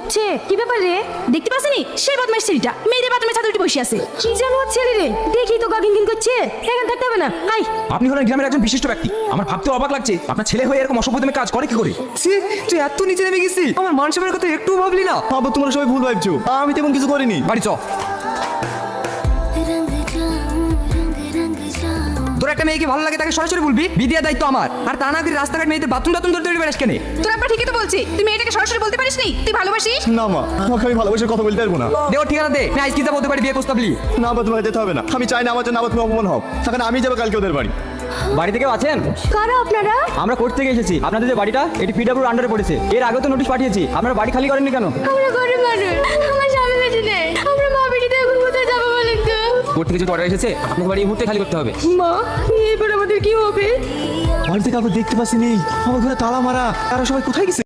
হচ্ছে কি ব্যাপার রে? দেখতে পাসনি সেই বদমাইশ ছেলেটা মেয়েদের বাথরুমে ছাদে উঠে বসে আছে। কি জানো ছেলে রে, দেখি তো গাগিন গিন করছে। এখানে থাকতে হবে না, আই। আপনি হলেন গ্রামের একজন বিশিষ্ট ব্যক্তি, আমার ভাবতে অবাক লাগছে আপনার ছেলে হয়ে এরকম অসভ্যতমে কাজ করে কি করে। তুই এত নিচে নেমে গেছিস, আমার মান সম্মানের কথা একটু ভাবলি না? আবার তোমরা সবাই ভুল ভাবছো, আমি তেমন কিছু করিনি। বাড়ি চ। তোর একটা মেয়েকে ভালো লাগে তাকে সরাসরি বলবি, বিদিয়া দায়িত্ব আমার। আর তা না করে রাস্তাঘাট মেয়েদের বাথরুম ধরে বেড়াস কেন? তোর আব্বা ঠিকই তো বলছি, তুই মেয়েটাকে সরাসরি বলতে পারিস নি তুই ভালোবাসিস। না মা, আমাকে আমি ভালোবাসার কথা বলতে পারবো না। দে ওর ঠিকানা দে, আমি আজকে যাবো ওদের বাড়ি বিয়ে প্রস্তাব লি। না আবার তোমাকে যেতে হবে না, আমি চাই না আমার জন্য আবার তুমি অপমান হও। সেখানে আমি যাবো কালকে ওদের বাড়ি। বাড়িতে কেউ আছেন? কারা আপনারা? আমরা কোর্ট থেকে এসেছি। আপনাদের যে বাড়িটা এটি পিডব্লিউর আন্ডারে পড়েছে, এর আগে তো নোটিশ পাঠিয়েছি। আপনারা বাড়ি খালি করেননি কেন? আমরা গরিব মানুষ, আমার স্বামী বেঁচে নেই, আমরা মা বেটিতে এখন কোথায় যাবো বলেন তো? কোর্ট থেকে যে অর্ডার এসেছে আপনাকে বাড়ি এই মুহূর্তে খালি করতে হবে। মা, এবার আমাদের কি হবে? বাড়িতে কাউকে দেখতে পাচ্ছি, নেই আমার ঘরে তালা মারা। তারা সবাই কোথায় গেছে?